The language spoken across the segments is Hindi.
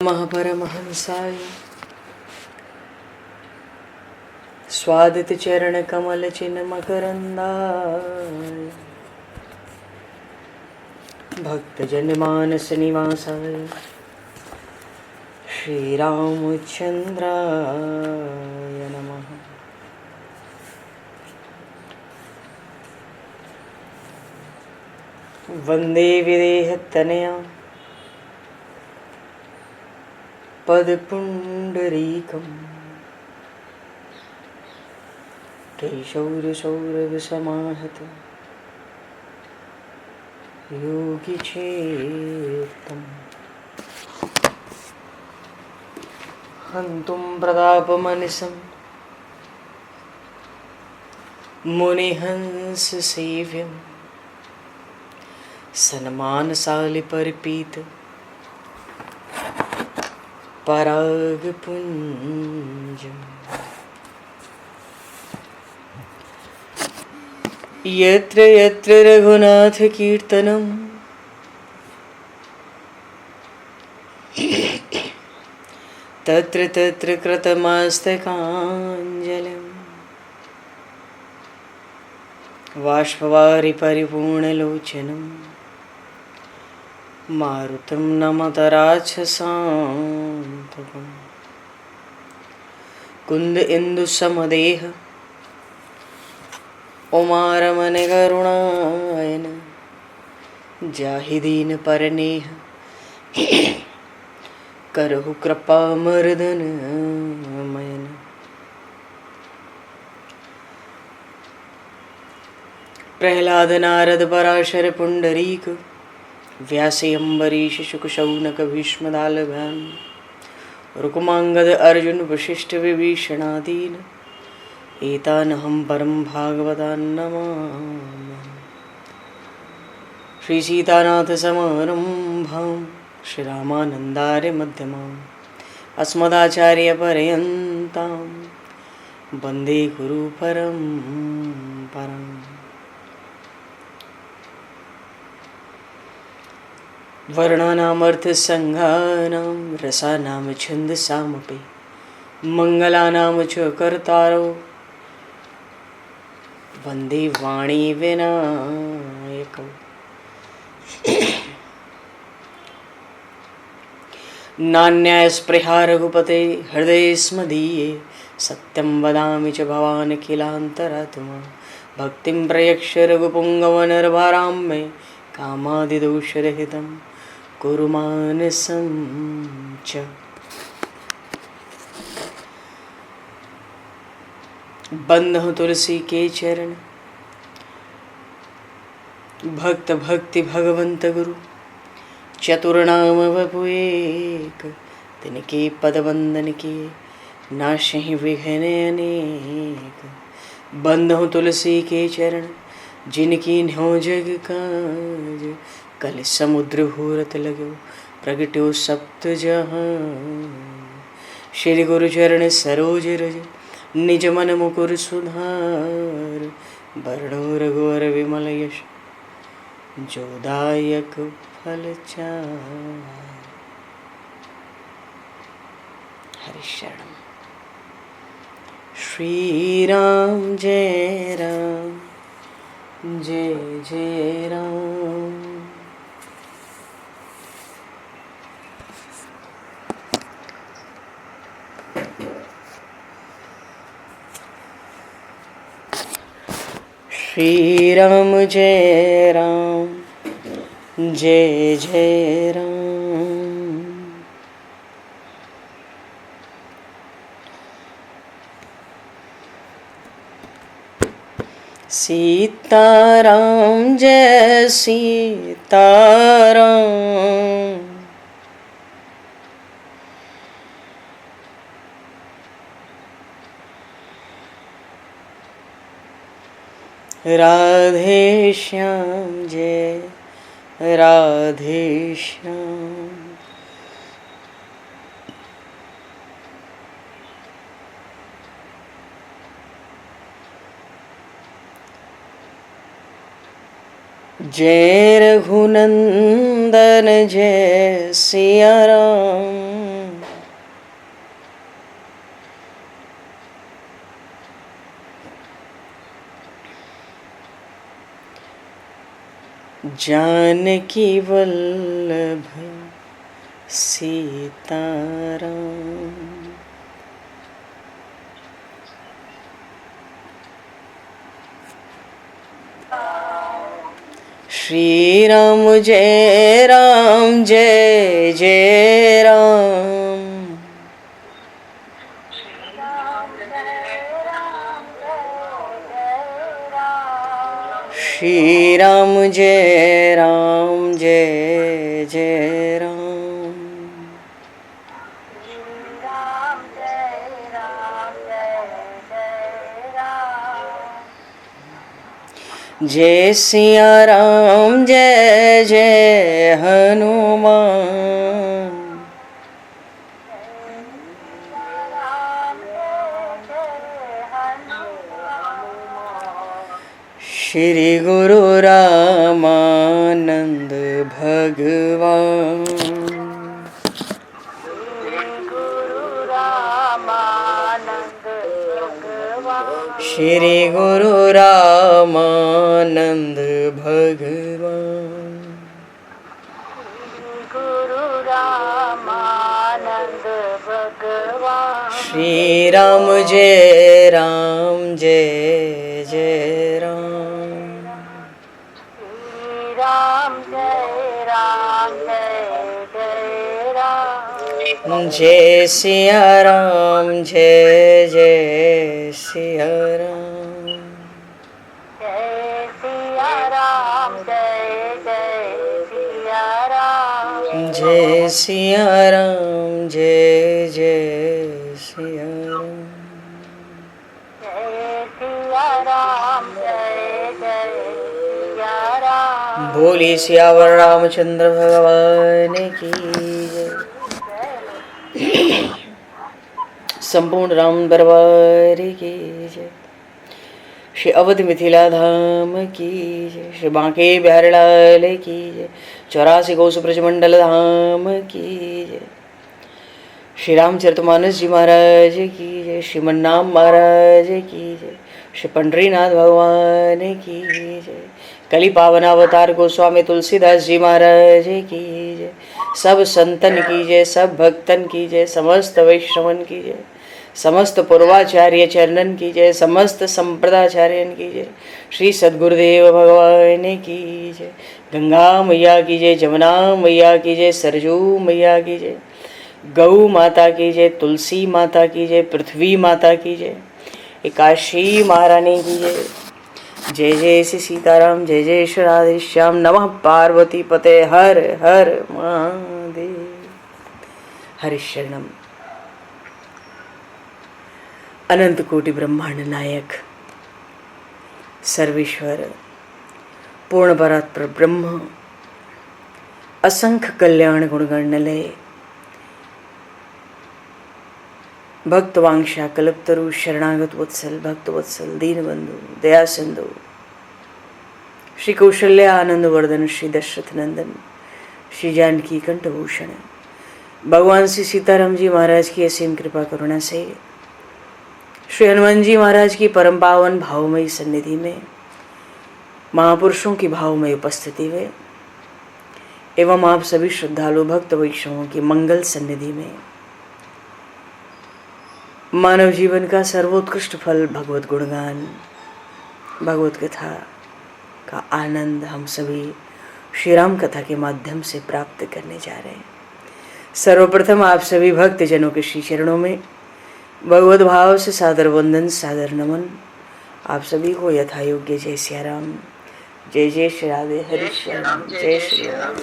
महापरमहंसाय स्वादित चरण कमल चिन्ह मकरंदाय भक्तजन मानस निवासाय श्री रामचंद्राय नमः। वंदे विदेहतनया पदपुंडरीकं केशौरसौरभसमाहत योगिचेतं हन्तुं प्रतापमनिशं मुनिहंससेव्यं सन्मानशालिपरिपीत परागपुञ्जम् यत्र यत्र रघुनाथकीर्तनं तत्र तत्र कृतमस्तकाञ्जलिं बाष्पवारि परिपूर्णलोचनं मारुतं नमत राक्षसान्तकं कुन्द इंदुसमदेह उमारमण करुणायन जाहि दीन परनेह करहु कृपा मर्दन मयन। प्रहलाद नारद पराशर पुंडरीक व्यासे अम्बरीश शुक शौनक भीष्म दालभान रुक्मांगद अर्जुन वशिष्ठ विभीषणादीन एतानहं परम भागवतान् नमामि। श्री सीतानाथ समारंभां श्री रामानन्दार्य मध्यमाम् अस्मदाचार्य पर्यन्तां वन्दे गुरु परम्पराम्। वर्णानामर्थ संज्ञानां रसानां छन्दसामपि मंगलानां च कर्तारो वन्दे वाणी विनायकौ। नान्यास्पृहा रघुपते हृदये स्मदीये सत्यं वदामि च भवान् किलान्तरात्मा भक्तिं प्रयक्ष रघुपुङ्गवनर्वरां मे कामादिदोषरहितं कुरु मानसं च। बंधु तुलसी के चरण भक्त भक्ति भगवंत गुरु चतुर्नाम वपु एक तिनके पद वंदन के नाशहि विघ्न अनेक। बंधु तुलसी के चरण जिनकी न्यो जग काज कल समुद्र घोरत लगो प्रगट्यो सप्त जहां। श्री गुरु चरण सरोज रज निज मन मुकुर सुधार वर्णो रघुवर विमल यश जोदायक फल चार। हरि शरण। श्री राम जय राम जय जय राम। श्री राम जय राम जय जय राम। सीताराम जय सीताराम राधे श्याम जय राधे श्याम। जय रघुनंदन जय सिया राम। जानकी वल्लभ सीताराम। श्री राम जय राम जय जय राम। श्री राम जय राम जय जय राम। जय सिया राम जय जय हनुमान। श्री गुरु रामानंद भगवान। श्री गुरु रामानंद भगवान। श्री राम जय राम जय जय राम। जय सिया राम जय जय सिया राम। जय सिया राम जय जय सिया राम। बोली सियावर रामचंद्र भगवान की जय। संपूर्ण राम दरबार की जय। श्री अवध मिथिला धाम की जय। श्री बांके बिहारी लाल की जय। 84 कोस ब्रजमंडल धाम की जय। श्री रामचरितमानस जी महाराज की जय। श्रीमन्नाम महाराज की जय। श्री पंडरीनाथ भगवान की जय। कली पावन अवतार गोस्वामी तुलसीदास जी महाराज की जय। सब संतन की जय, सब भक्तन की जय, समस्त वैष्णवन की जय, समस्त पूर्वाचार्य चरणन की जय, समस्त संप्रदाचार्यन की जय। श्री सद्गुरुदेव भगवान की जय। गंगा मैया की जय, जमुना मैया की जय, सरजू मैया की जय, गौ माता की जय, तुलसी माता की जय, पृथ्वी माता की जय, एकाशी महारानी की जय। जय जय श्री सीताराम, जय जय श्री राधेश्याम। नमः पार्वती पते हर हर महादेव। हरि शरणम। अनंत कोटि ब्रह्मांड नायक सर्वेश्वर पूर्ण परात्पर ब्रह्म असंख्य कल्याण गुणगणलय भक्तवांशा कल्पतरु शरणागत वत्सल भक्तवत्सल दीनबंधु दया सिंधु श्री कौशल्य आनंद वर्धन श्री दशरथ नंदन श्री जानकी कंठभूषण भगवान श्री सीताराम जी महाराज की असीम कृपा करुणा से श्री हनुमान जी महाराज की परम पावन भावमयी सन्निधि में महापुरुषों की भावमयी उपस्थिति में एवं आप सभी श्रद्धालु भक्त वैष्णवों की मंगल सन्निधि में मानव जीवन का सर्वोत्कृष्ट फल भगवत गुणगान भगवत कथा का आनंद हम सभी श्री राम कथा के माध्यम से प्राप्त करने जा रहे हैं। सर्वप्रथम आप सभी भक्त जनों के श्री चरणों में भगवत भाव से सादर वंदन सादर नमन। आप सभी को यथा योग्य जय सिया राम, जय जय श्री राधे हरि श्याम, जय श्री राम।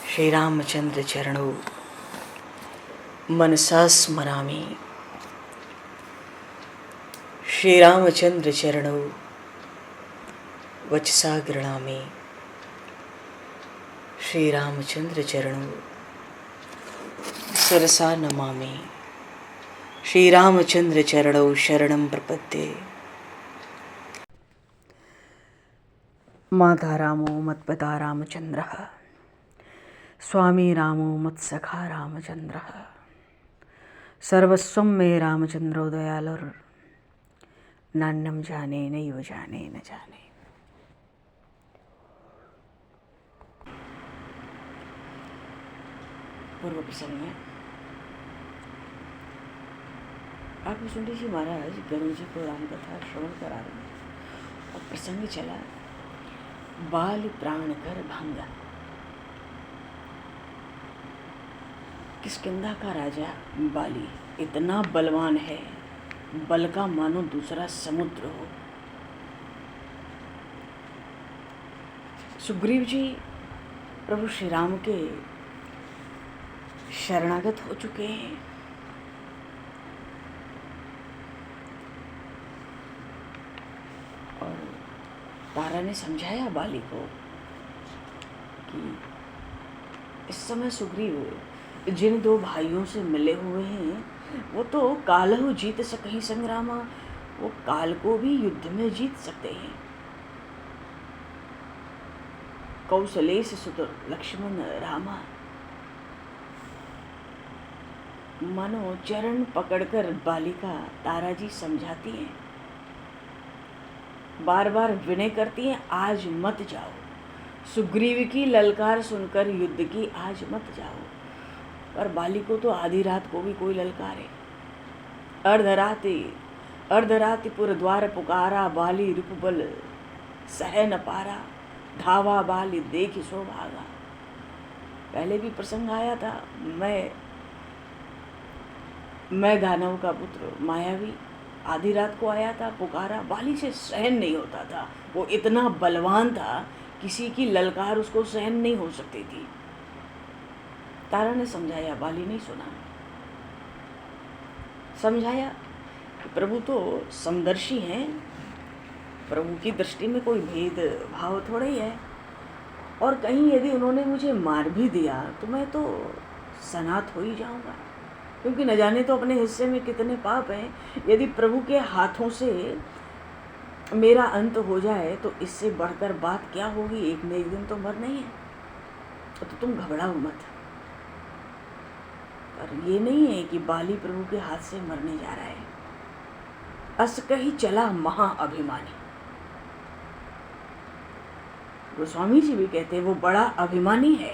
श्री रामचंद्र चरणों मनसा स्मरामि। श्री रामचंद्र चरणों वचसा गृणामि। श्री रामचंद्र चरणों शिरसा नमामि। श्री रामचंद्र चरणों शरणं प्रपद्ये। माता रामो मत्पिता रामचन्द्रः स्वामी रामो मत्सखा रामचन्द्रः सर्वस्वं मे रामचन्द्रो दयालुर् नान्यं जाने नैव जाने न जाने। पूर्व प्रसंग में आप सुंदर जी महाराज गरुड़ जी को राम कथा श्रवण करा रहे हैं और प्रसंग चला बाल प्राण कर भंगा। किष्किंधा का राजा बाली इतना बलवान है, बल का मानो दूसरा समुद्र हो। सुग्रीव जी प्रभु श्री राम के शरणागत हो चुके हैं। और तारा ने समझाया बाली को कि इस समय सुग्रीव जिन दो भाइयों से मिले हुए हैं वो तो कालहु जीत सकहि संग्रामा, वो काल को भी युद्ध में जीत सकते हैं। कौशलेश सुत लक्ष्मण रामा, मानो चरण पकड़कर बालिका तारा जी समझाती हैं, बार बार विनय करती हैं, आज मत जाओ। सुग्रीव की ललकार सुनकर युद्ध की आज मत जाओ। पर बाली को तो आधी रात को भी कोई ललकारे। अर्धराति पुर द्वार पुकारा, बाली रिपुबल सह न पारा, धावा बाली देखि सो भागा। पहले भी प्रसंग आया था, मैं दानव का पुत्र मायावी आधी रात को आया था, पुकारा, बाली से सहन नहीं होता था। वो इतना बलवान था, किसी की ललकार उसको सहन नहीं हो सकती थी। तारा ने समझाया, बाली नहीं सुना। समझाया कि प्रभु तो समदर्शी हैं, प्रभु की दृष्टि में कोई भेद भाव थोड़ा ही है, और कहीं यदि उन्होंने मुझे मार भी दिया तो मैं तो सनाथ हो ही जाऊंगा, क्योंकि न जाने तो अपने हिस्से में कितने पाप हैं। यदि प्रभु के हाथों से मेरा अंत हो जाए तो इससे बढ़कर बात क्या होगी, एक न एक दिन तो मरना ही है। तो तुम घबराओ मत। पर ये नहीं है कि बाली प्रभु के हाथ से मरने जा रहा है। अस कही चला महाअभिमानी। गोस्वामी जी भी कहते हैं वो बड़ा अभिमानी है,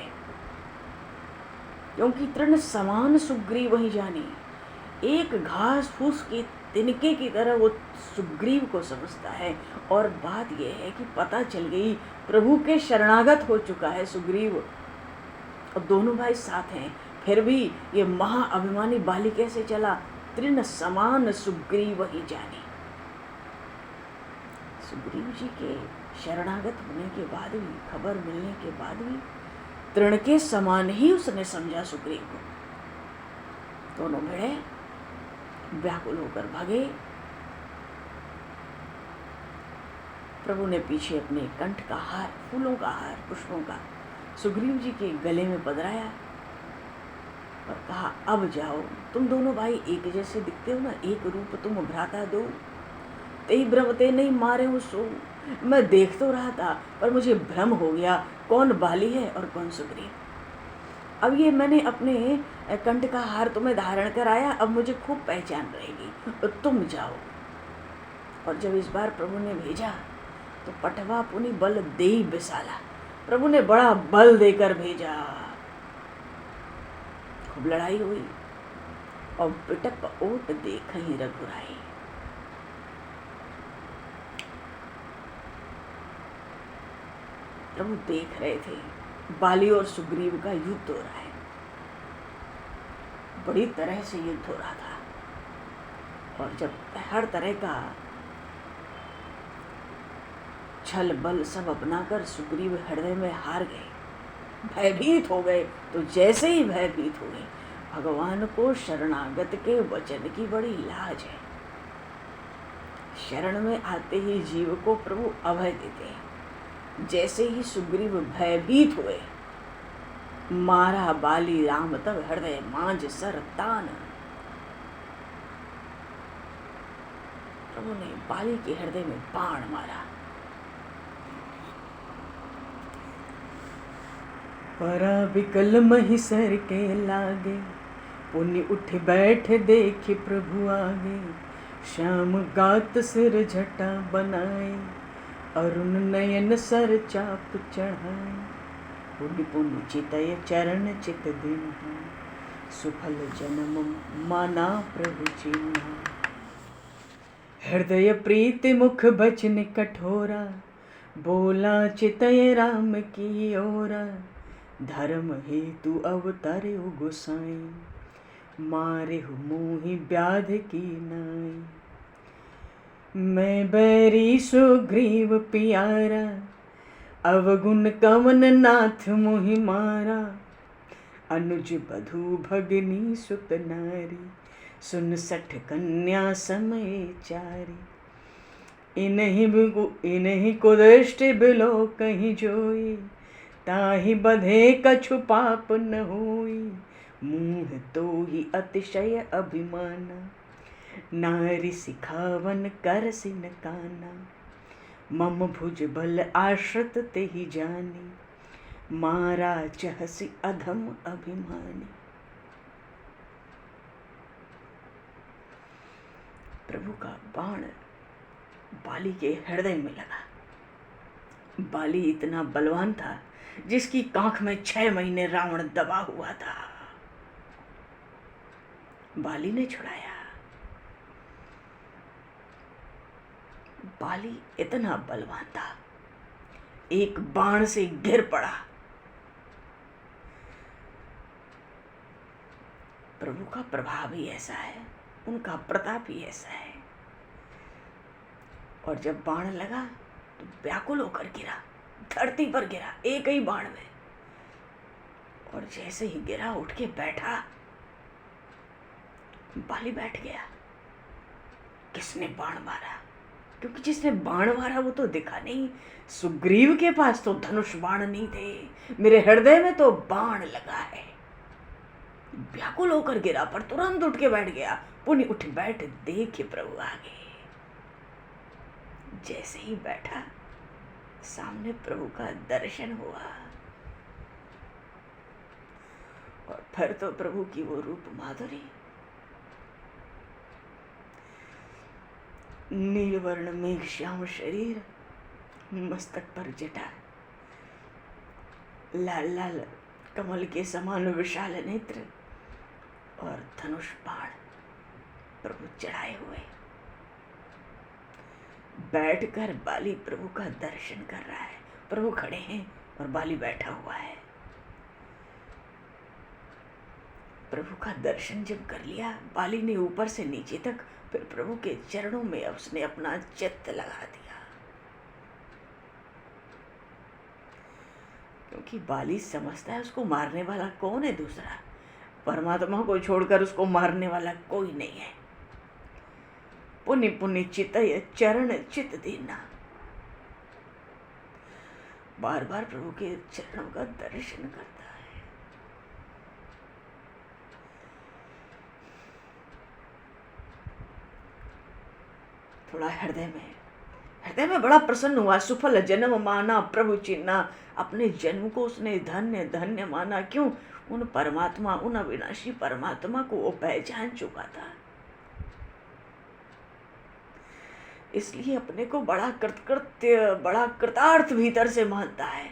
क्योंकि तृण समान सुग्रीव वही जानी। एक घास फूस के तिनके की तरह वो सुग्रीव को समझता है। और बात यह है कि पता चल गई प्रभु के शरणागत हो चुका है सुग्रीव, और दोनों भाई साथ हैं। फिर भी ये महाअभिमानी बाली कैसे चला? तृण समान सुग्रीव ही जानी। सुग्रीव जी के शरणागत होने के बाद भी, खबर मिलने के बाद भी तृण के समान ही उसने समझा सुग्रीव को। दोनों भिड़े व्याकुल होकर भागे। प्रभु ने पीछे अपने कंठ का हार, फूलों का हार, पुष्पों का सुग्रीव जी के गले में पधराया और कहा, अब जाओ। तुम दोनों भाई एक जैसे दिखते हो ना, एक रूप तुम भ्राता दो, ते भ्रमते नहीं मारे हो सो। मैं देख तो रहा था पर मुझे भ्रम हो गया, कौन बाली है और कौन सुग्रीव। अब ये मैंने अपने कंठ का हार तुम्हें धारण कराया, अब मुझे खूब पहचान रहेगी, तो तुम जाओ। और जब इस बार प्रभु ने भेजा तो पटवा पुनि बल दे बिसाला। प्रभु ने बड़ा बल देकर भेजा। खूब लड़ाई हुई और बिटप ओट देख ही रघुराई। प्रभु देख रहे थे बाली और सुग्रीव का युद्ध हो रहा है। बड़ी तरह से युद्ध हो रहा था, और जब हर तरह का छल बल सब अपनाकर सुग्रीव हृदय में हार गए, भयभीत हो गए, तो जैसे ही भयभीत हो गए, भगवान को शरणागत के वचन की बड़ी लाज है। शरण में आते ही जीव को प्रभु अभय देते हैं। जैसे ही सुग्रीव भयभीत हुए, मारा बाली राम तब हृदय मांझ सर तान। प्रभु ने बाली के हृदय में बाण मारा। परा विकल महिसर के लागे, पुनि उठ बैठ देखे प्रभु आगे। श्याम गात सिर झटा बनाए, अरुण नयन सर चाप चढ़ाए। पुनि पुनि चितय चरण चित दीन्हा, सुफल जन्म माना प्रभु चिन्हा। हृदय प्रीति मुख बचन कठोरा, बोला चितय राम की ओरा। धर्म हेतु अवतारे गोसाई, मारे मोहि व्याध की नाई। मैं बैरी सुग्रीव पियारा, अवगुण कवन नाथ मोहि मारा। अनुज बधू भगनी सुत नारी, सुन सठ कन्या समय चारी। इन्हीं कुदृष्टि बिलो कहीं जोई, ताहि बधे कछु पाप न होई। मुँह तो ही अतिशय अभिमाना, नारी सिखावन कर सिन काना। मम भुज बल आश्रित तेहि जानी, मारा चहसी अधम अभिमानी। प्रभु का बाण बाली के हृदय में लगा। बाली इतना बलवान था जिसकी कांख में 6 महीने रावण दबा हुआ था। बाली ने छुड़ाया। बाली इतना बलवान था, एक बाण से गिर पड़ा। प्रभु का प्रभाव ही ऐसा है, उनका प्रताप ही ऐसा है। और जब बाण लगा तो व्याकुल होकर गिरा, धरती पर गिरा एक ही बाण में। और जैसे ही गिरा उठ के बैठा, बाली बैठ गया। किसने बाण मारा? क्योंकि जिसने बाण मारा वो तो दिखा नहीं। सुग्रीव के पास तो धनुष बाण नहीं थे, मेरे हृदय में तो बाण लगा है। व्याकुल होकर गिरा पर तुरंत उठ के बैठ गया। पुनि उठ बैठ देखे प्रभु आगे। जैसे ही बैठा, सामने प्रभु का दर्शन हुआ। और फिर तो प्रभु की वो रूप माधुरी, नीलवर्ण मेघ श्याम शरीर, मस्तक पर जटा, लाल लाल कमल के समान विशाल नेत्र और धनुष बाण प्रभु चढ़ाए हुए। बैठकर बाली प्रभु का दर्शन कर रहा है। प्रभु खड़े हैं और बाली बैठा हुआ है। प्रभु का दर्शन जब कर लिया बाली ने ऊपर से नीचे तक, फिर प्रभु के चरणों में उसने अपना चित्त लगा दिया। क्योंकि बाली समझता है उसको मारने वाला कौन है दूसरा, परमात्मा को छोड़कर उसको मारने वाला कोई नहीं है। पुनि पुनि चितय चरण चित दीना, बार बार प्रभु के चरणों का दर्शन करता है। थोड़ा हृदय में बड़ा प्रसन्न हुआ। सुफल जन्म माना प्रभु चिन्हा, अपने जन्म को उसने धन्य धन्य माना। क्यों? उन परमात्मा, उन अविनाशी परमात्मा को वो पहचान चुका था। इसलिए अपने को बड़ा कृतकृत्य, बड़ा कृतार्थ भीतर से मानता है।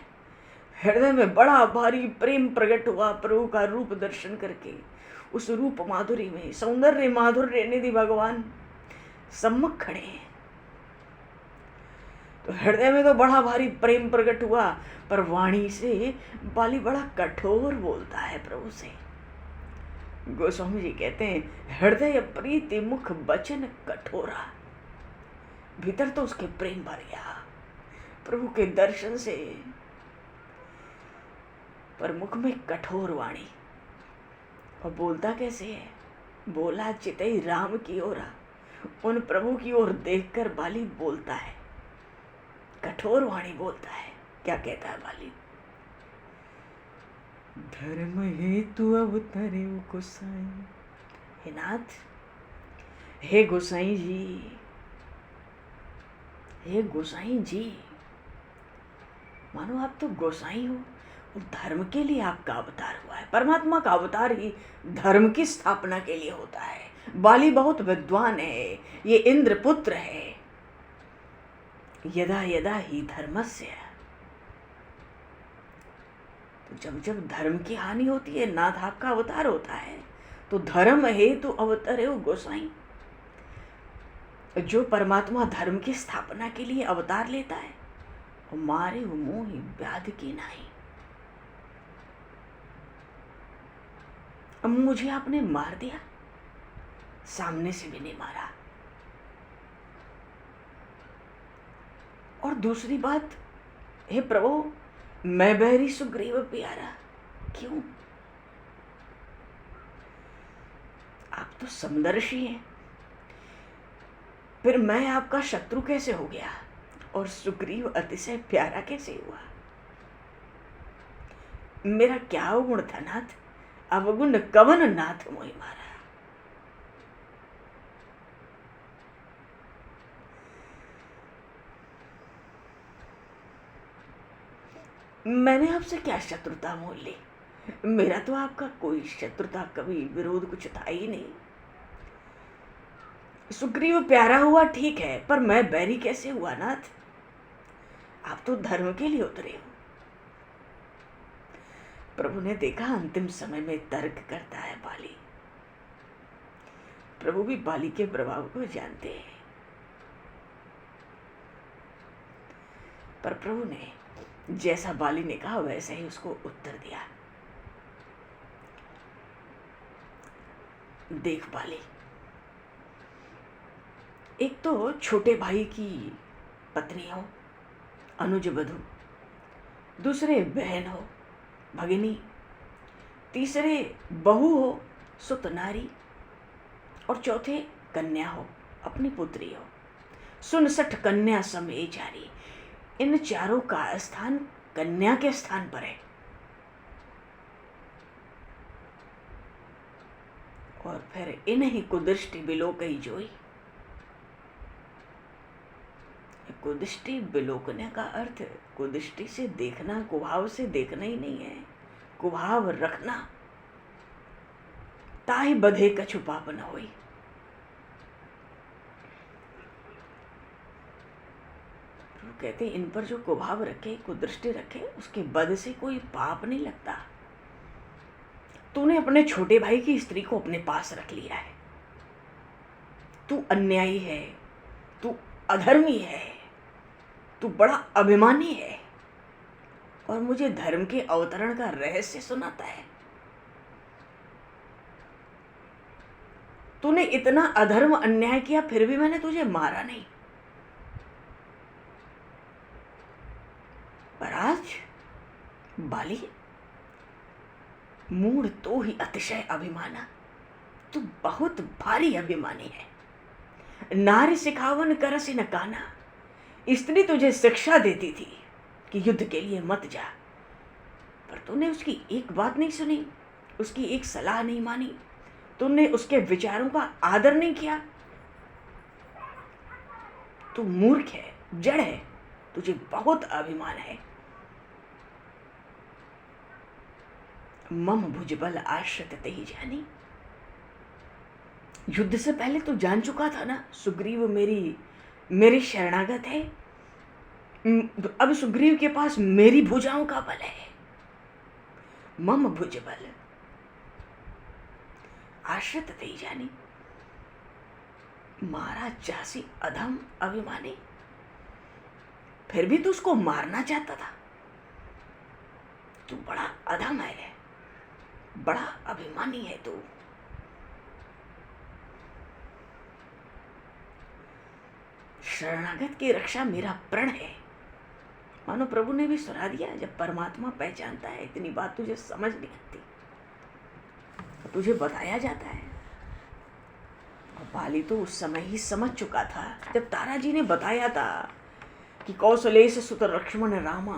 हृदय में बड़ा भारी प्रेम प्रकट हुआ प्रभु का रूप दर्शन करके। उस रूप माधुरी में सौंदर्य माधुर्य निधि भगवान सम्मुख खड़े हैं। तो हृदय में तो बड़ा भारी प्रेम प्रकट हुआ, पर वाणी से बाली बड़ा कठोर बोलता है प्रभु से। गोस्वामी जी कहते हैं, हृदय प्रीति मुख बचन कठोरा। भीतर तो उसके प्रेम भर गया प्रभु के दर्शन से, पर मुख में कठोर वाणी। और बोलता कैसे है? बोला चितई राम की ओरा। उन प्रभु की ओर देखकर बाली बोलता है, कठोर वाणी बोलता है। क्या कहता है बाली? धर्म हेतु अवतरे गोसाई। हे नाथ, हे गोसाई जी, हे गोसाई जी, मानो आप तो गोसाई हो, धर्म के लिए आपका अवतार हुआ है। परमात्मा का अवतार ही धर्म की स्थापना के लिए होता है। बाली बहुत विद्वान है, ये इंद्र पुत्र है। यदा यदा ही धर्मस्य, तो जब जब धर्म की हानि होती है, नाथ आपका अवतार होता है। तो धर्म हेतु अवतरे गोसाई। जो परमात्मा धर्म की स्थापना के लिए अवतार लेता है, मारे मोहि व्याध की नहीं। मुझे आपने मार दिया, सामने से भी नहीं मारा। और दूसरी बात, हे प्रभु, मैं बैरी सुग्रीव प्यारा, क्यों? आप तो समदर्शी हैं, फिर मैं आपका शत्रु कैसे हो गया और सुग्रीव अतिशय प्यारा कैसे हुआ? मेरा क्या अवगुण था नाथ? अवगुण कवन नाथ मोहि मारा। मैंने आपसे क्या शत्रुता मोल ली? मेरा तो आपका कोई शत्रुता, कभी विरोध कुछ था ही नहीं। सुग्रीव प्यारा हुआ ठीक है, पर मैं बैरी कैसे हुआ नाथ? आप तो धर्म के लिए उतरे हो। प्रभु ने देखा अंतिम समय में तर्क करता है बाली। प्रभु भी बाली के प्रभाव को जानते हैं, पर प्रभु ने जैसा बाली ने कहा वैसे ही उसको उत्तर दिया। देख बाली, एक तो छोटे भाई की पत्नी हो, अनुज वधू, दूसरे बहन हो, भगिनी, तीसरे बहू हो, सुत नारी, और चौथे कन्या हो, अपनी पुत्री हो। 69 कन्या समय जारी। इन चारों का स्थान कन्या के स्थान पर है। और फिर इन्हीं कुदृष्टि बिलोकही जोई। कुदृष्टि बिलोकने का अर्थ कुदृष्टि से देखना, कुभाव से देखना ही नहीं है, कुभाव रखना। ताहि बधे कछु पाप न होई। कहते इन पर जो कुभाव रखे, कुदृष्टि रखे, उसके बद से कोई पाप नहीं लगता। तूने अपने छोटे भाई की स्त्री को अपने पास रख लिया है। तू अन्यायी है, तू अधर्मी है, तू बड़ा अभिमानी है, और मुझे धर्म के अवतरण का रहस्य सुनाता है। तूने इतना अधर्म अन्याय किया, फिर भी मैंने तुझे मारा नहीं। पर आज बाली, मूड तो ही अतिशय अभिमाना, तू बहुत भारी अभिमानी है। नारी सिखावन करसी न काना। स्त्री तुझे शिक्षा देती थी कि युद्ध के लिए मत जा, पर तूने उसकी एक बात नहीं सुनी, उसकी एक सलाह नहीं मानी, तूने उसके विचारों का आदर नहीं किया। तू मूर्ख है, जड़ है, तुझे बहुत अभिमान है। मम भुजबल आश्रित ते ही जानी। युद्ध से पहले तो जान चुका था ना, सुग्रीव मेरी शरणागत है। अब सुग्रीव के पास मेरी भुजाओं का बल है। मम भुजबल आश्रित ते ही जानी। मारा चासी अधम अभिमानी, फिर भी तू उसको मारना चाहता था। तू बड़ा अधम है, बड़ा अभिमानी है तू। शरणागत की रक्षा मेरा प्रण है। मानो प्रभु ने भी सुना दिया, जब परमात्मा पहचानता है, इतनी बात तुझे समझ नहीं आती, तुझे बताया जाता है। और बाली तो उस समय ही समझ चुका था, जब तारा जी ने बताया था कि कौशलेश सुत लक्ष्मण रामा,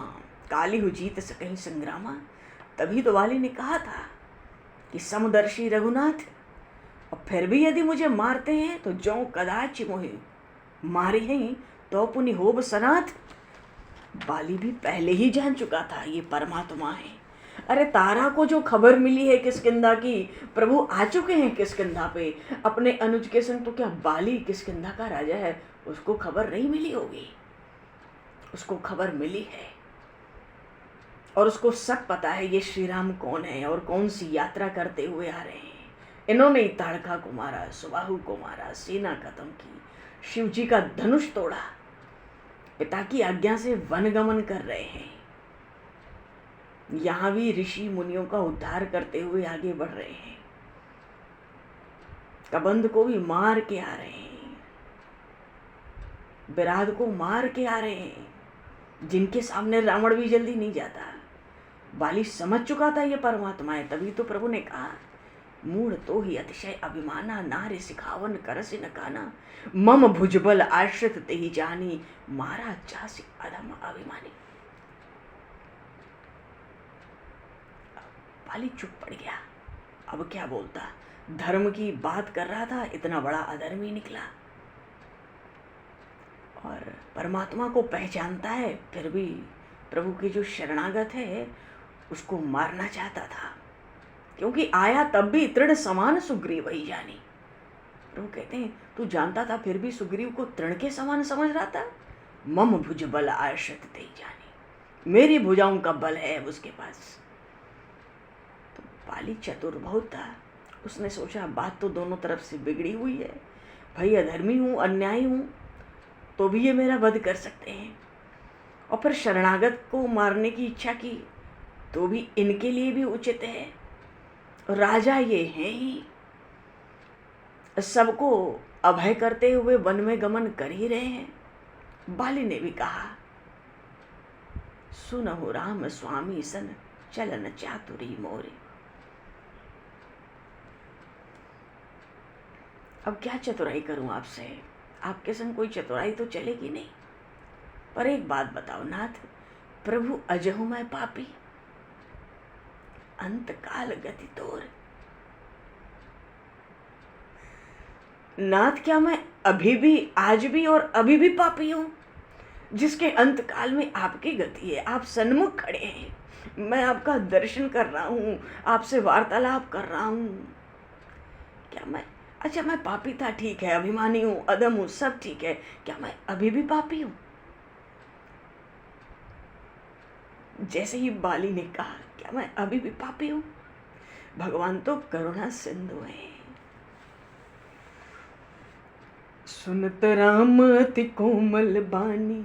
काली हु जीत सकहीं संग्रामा। तभी तो बाली ने कहा था कि समदर्शी रघुनाथ, और फिर भी यदि मुझे मारते हैं तो जौ कदाच मोहि मारे हैं तो पुनि होब सनाथ। बाली भी पहले ही जान चुका था ये परमात्मा है, अरे तारा को जो खबर मिली है किष्किंधा की, प्रभु आ चुके हैं किष्किंधा पे अपने अनुज के संग, तो क्या बाली किष्किंधा का राजा है, उसको खबर नहीं मिली होगी? उसको खबर मिली है और उसको सब पता है ये श्री राम कौन है और कौन सी यात्रा करते हुए आ रहे हैं। इन्होंने ही ताड़का को मारा, सुबाहु को मारा, सेना खत्म की, शिव जी का धनुष तोड़ा, पिता की आज्ञा से वनगमन कर रहे हैं। यहां भी ऋषि मुनियों का उद्धार करते हुए आगे बढ़ रहे हैं। कबंध को भी मार के आ रहे हैं, विराध को मार के आ रहे हैं, जिनके सामने रावण भी जल्दी नहीं जाता। बाली समझ चुका था ये परमात्मा है, तभी तो प्रभु ने कहा मूढ़ तो ही अतिशय अभिमाना, नारे सिखावन करसि न काना, मम भुजबल आश्रित तेहि जानी, मारा चासी अधम अभिमानी। बाली चुप पड़ गया, अब क्या बोलता? धर्म की बात कर रहा था, इतना बड़ा अधर्मी निकला। और परमात्मा को पहचानता है, फिर भी प्रभु की जो शरणागत है उसको मारना चाहता था, क्योंकि आया तब भी तृण समान सुग्रीव ही जानी। प्रभु कहते हैं तू जानता था फिर भी सुग्रीव को तृण के समान समझ रहा था। मम भुज बल आश्रित ते जानी, मेरी भुजाओं का बल है उसके पास। तो बाली चतुर बहुत था, उसने सोचा बात तो दोनों तरफ से बिगड़ी हुई है, भाई अधर्मी हूँ, अन्यायी हूँ, तो भी ये मेरा वध कर सकते हैं, और फिर शरणागत को मारने की इच्छा की तो भी इनके लिए भी उचित है। राजा ये हैं ही, सबको अभय करते हुए वन में गमन कर ही रहे हैं। बाली ने भी कहा सुनहु राम स्वामी सन, चलन चातुरी मोरे। अब क्या चतुराई करूं आपसे, आपके संग कोई चतुराई तो चलेगी नहीं। पर एक बात बताओ नाथ, प्रभु अजहु मैं पापी, अंत काल गति तोर। नाथ क्या मैं अभी भी, आज भी और अभी भी पापी हूं, जिसके अंत काल में आपकी गति है, आप सन्मुख खड़े हैं, मैं आपका दर्शन कर रहा हूं, आपसे वार्तालाप कर रहा हूं। क्या मैं, अच्छा मैं पापी था ठीक है, अभिमानी हूं, अधम हूं, सब ठीक है, क्या मैं अभी भी पापी हूं? जैसे ही बाली ने कहा क्या मैं अभी भी पापी हूं, भगवान तो करुणा सिंधु है। सुनत राम अति कोमल बानी,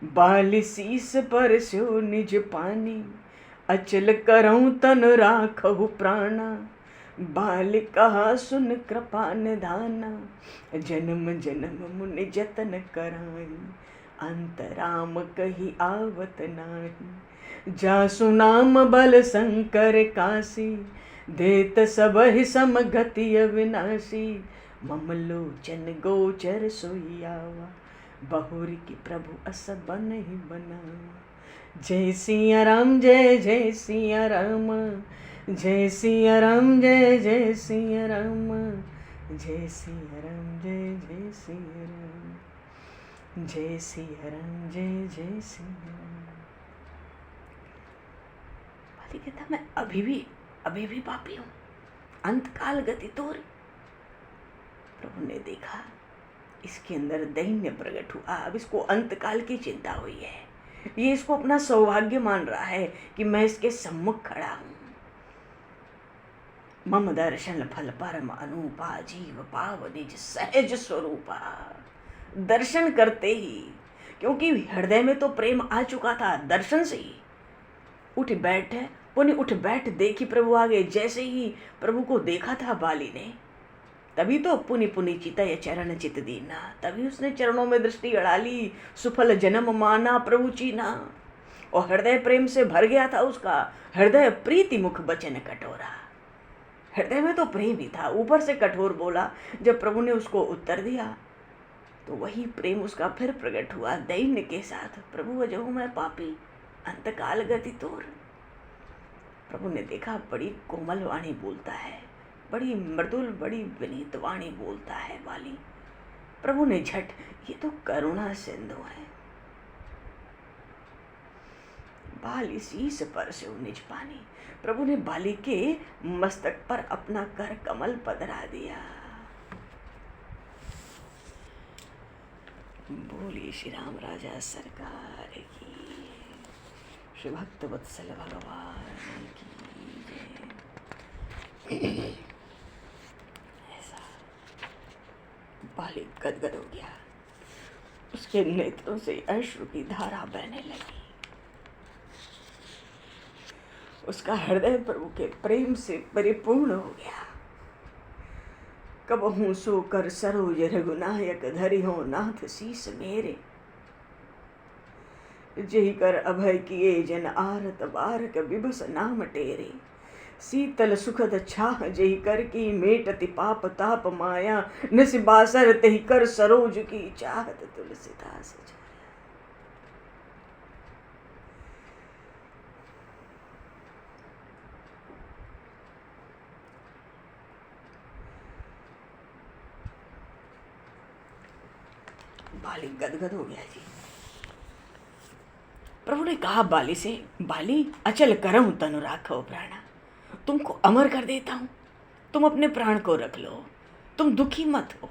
बाली शीस पर स्यो निज पानी, अचल करऊं तन राखहु प्राणा, बाल कहा सुन कृपा निधाना, जन्म जन्म मुनि जतन कराई, अंतराम कही आवत नाही, जासु नाम बल शंकर काशी, देत सबहि समगति अविनाशी, मम लोचन गोचर सोयावा, बहुरी की प्रभु अस बन ही बनावा। जय सिया राम जय जय सिया राम, जय सिया राम जय जय सिया राम, जय सिया राम जय जय सिया राम, जय सिया राम जय जय सिया राम। बाली कहता मैं अभी भी पापी हूँ, अंतकाल गति तोर। प्रभु ने देखा इसके अंदर दैन्य प्रकट हुआ, अब इसको अंतकाल की चिंता हुई है, ये इसको अपना सौभाग्य मान रहा है कि मैं इसके सम्मुख खड़ा हूं। मम दर्शन फल परम अनूपा, जीव पाव निज सहज स्वरूपा। दर्शन करते ही, क्योंकि हृदय में तो प्रेम आ चुका था, दर्शन से ही उठ बैठ, पुनि उठ बैठ देखी प्रभु आगे। जैसे ही प्रभु को देखा था बाली ने, तभी तो पुनि पुनि चितय चरण चित दीना, तभी उसने चरणों में दृष्टि अड़ा ली, सुफल जन्म माना प्रभु चीना, और हृदय प्रेम से भर गया था उसका। हृदय प्रीति मुख बचन कठोरा, हृदय में तो प्रेम ही था, ऊपर से कठोर बोला। जब प्रभु ने उसको उत्तर दिया तो वही प्रेम उसका फिर प्रकट हुआ दैन्य के साथ। प्रभु अजहु मैं पापी, अंतकाल गति तोर। प्रभु ने देखा बड़ी कोमल वाणी बोलता है, बड़ी मृदुल, बड़ी विनीत वाणी बोलता है बाली। प्रभु ने झट, ये तो करुणा सिंधु है, बाली शीस पर से निज पानी। प्रभु ने बाली के मस्तक पर अपना कर कमल पधरा दिया। बोलिए श्री राम राजा सरकार की, श्री भक्त वत्सल भगवान की जय। ऐसा बाली गदगद हो गया, उसके नेत्रों से अश्रु की धारा बहने लगी। उसका हृदय प्रभु के प्रेम से परिपूर्ण हो गया। कबहू सो कर सरोज रघुनायक धरि हो नाथ शीस मेरे, जेहि कर अभय किए जन आरत बारक विभस नाम टेरे। शीतल सुखद छाह जेहि कर की मेटति पाप ताप माया, निस बासर तेहि कर सरोज की चाहत तुलसीदास। बाली गदगद हो गया जी। प्रभु ने कहा बाली से, बाली अचल करहूं तनु राखो प्राणा, तुमको अमर कर देता हूं, तुम अपने प्राण को रख लो, तुम दुखी मत हो,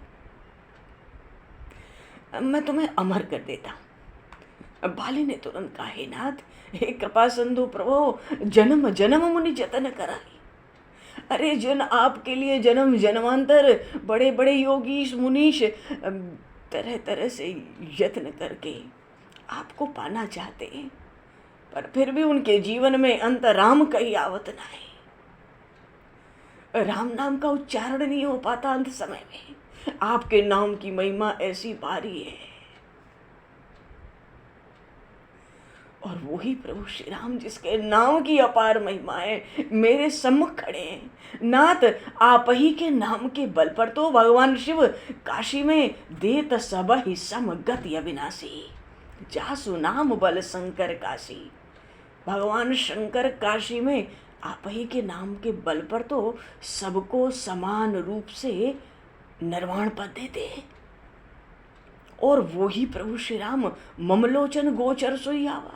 मैं तुम्हें अमर कर देता हूं। बाली ने तुरंत कहा, हे नाथ, हे कृपा सिंधु प्रभु, जन्म जन्म मुनि जतन कराई। अरे जन आपके लिए जन्म जन्मांतर बड़े बड़े योगीश मुनीश तरह तरह से यत्न करके आपको पाना चाहते हैं, पर फिर भी उनके जीवन में अंत राम का ही आवत ना है। राम नाम का उच्चारण नहीं हो पाता अंत समय में। आपके नाम की महिमा ऐसी भारी है। और वही प्रभु श्री राम जिसके नाम की अपार महिमा है मेरे सम्मुख खड़े हैं। नाथ, आप ही के नाम के बल पर तो भगवान शिव काशी में देत सब ही सम गति अविनाशी, जासु नाम बल शंकर काशी। भगवान शंकर काशी में आप ही के नाम के बल पर तो सबको समान रूप से निर्वाण पद देते हैं। और वो ही प्रभु श्री राम ममलोचन गोचर सोयावा।